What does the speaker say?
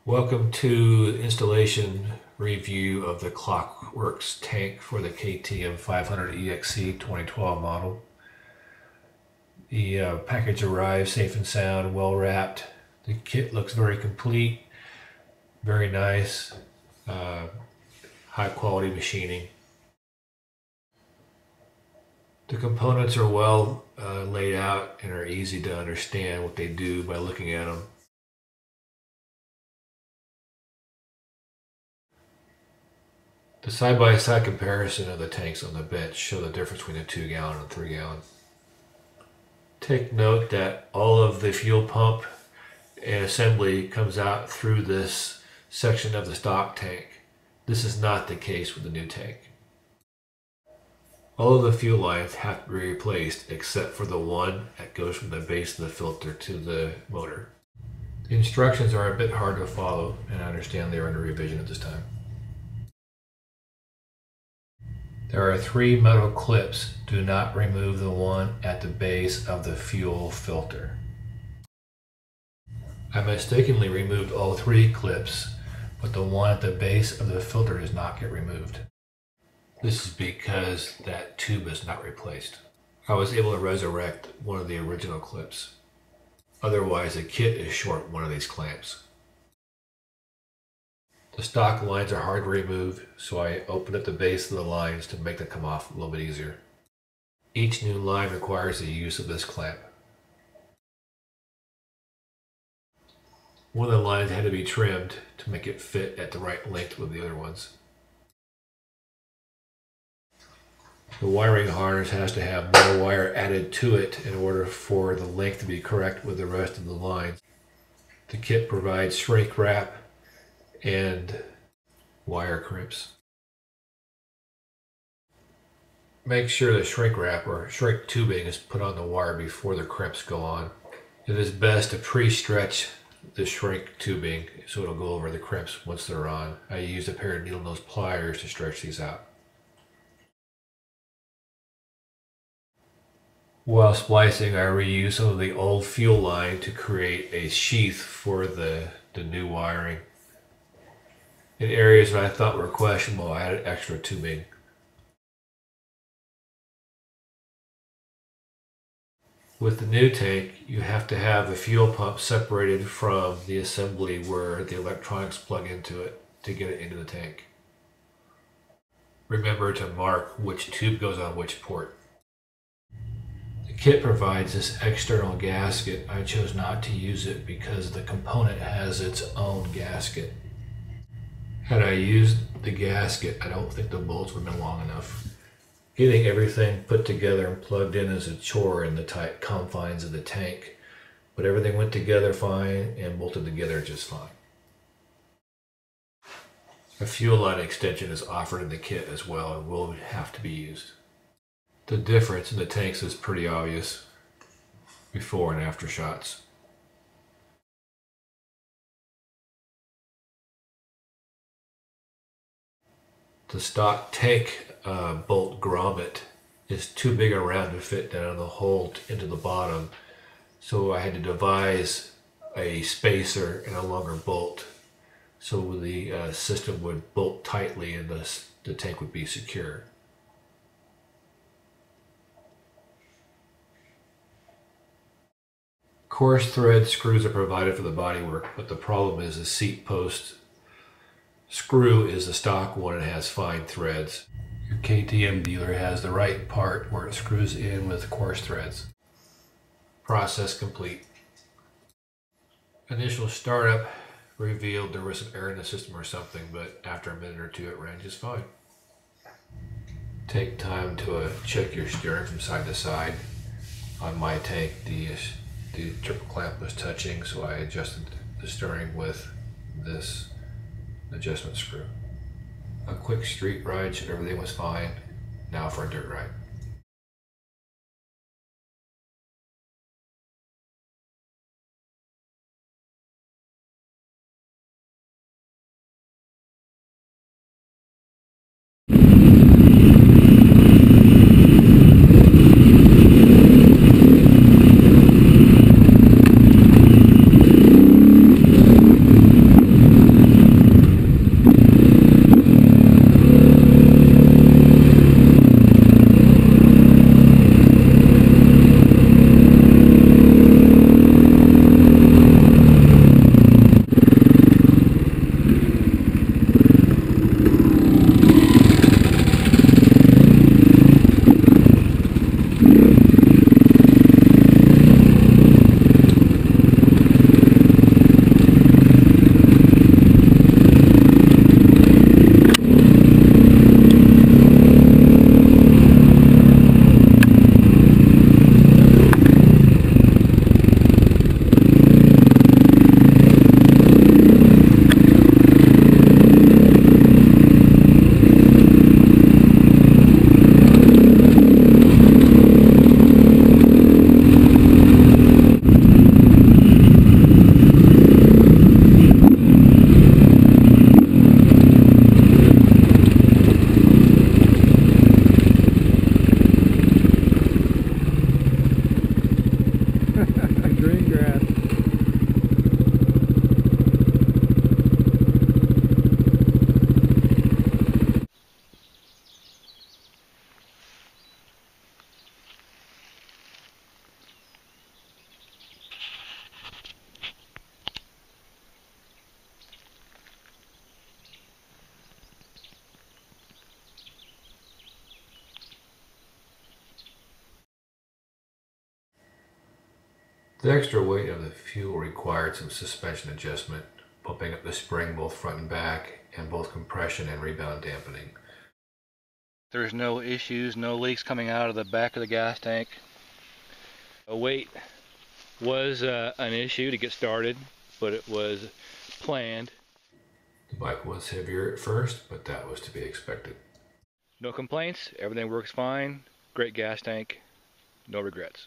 Welcome to the installation review of the Clockwork tank for the KTM 500 EXC 2012 model. The package arrived safe and sound, well wrapped. The kit looks very complete, very nice, high quality machining. The components are well laid out and are easy to understand what they do by looking at them. The side-by-side comparison of the tanks on the bench show the difference between a 2-gallon and 3-gallon. Take note that all of the fuel pump and assembly comes out through this section of the stock tank. This is not the case with the new tank. All of the fuel lines have to be replaced except for the one that goes from the base of the filter to the motor. The instructions are a bit hard to follow, and I understand they are under revision at this time. There are 3 metal clips. Do not remove the one at the base of the fuel filter. I mistakenly removed all 3 clips, but the one at the base of the filter does not get removed. This is because that tube is not replaced. I was able to resurrect one of the original clips. Otherwise, the kit is short one of these clamps. The stock lines are hard to remove, so I opened up the base of the lines to make them come off a little bit easier. Each new line requires the use of this clamp. One of the lines had to be trimmed to make it fit at the right length with the other ones. The wiring harness has to have more wire added to it in order for the length to be correct with the rest of the lines. The kit provides shrink wrap and wire crimps. Make sure the shrink wrap or shrink tubing is put on the wire before the crimps go on. It is best to pre-stretch the shrink tubing so it'll go over the crimps once they're on. I used a pair of needle nose pliers to stretch these out. While splicing, I reused some of the old fuel line to create a sheath for the new wiring. In areas that I thought were questionable, I added extra tubing. With the new tank, you have to have the fuel pump separated from the assembly where the electronics plug into it to get it into the tank. Remember to mark which tube goes on which port. The kit provides this external gasket. I chose not to use it because the component has its own gasket. Had I used the gasket, I don't think the bolts would have been long enough. Getting everything put together and plugged in is a chore in the tight confines of the tank, but everything went together fine and bolted together just fine. A fuel line extension is offered in the kit as well and will have to be used. The difference in the tanks is pretty obvious, before and after shots. The stock tank bolt grommet is too big around to fit down the hole into the bottom, so I had to devise a spacer and a longer bolt so the system would bolt tightly and the tank would be secure. Coarse thread screws are provided for the bodywork, but the problem is the seat post screw is the stock one and has fine threads. Your KTM dealer has the right part where it screws in with coarse threads. Process complete. Initial startup revealed there was some air in the system or something, but after a minute or two it ran just fine. Take time to check your steering from side to side. On my tank, the triple clamp was touching, so I adjusted the steering with this adjustment screw. A quick street ride showed everything was fine. Now for a dirt ride. The extra weight of the fuel required some suspension adjustment, pumping up the spring both front and back, and both compression and rebound dampening. There's no issues, no leaks coming out of the back of the gas tank. Weight was an issue to get started, but it was planned. The bike was heavier at first, but that was to be expected. No complaints, everything works fine, great gas tank, no regrets.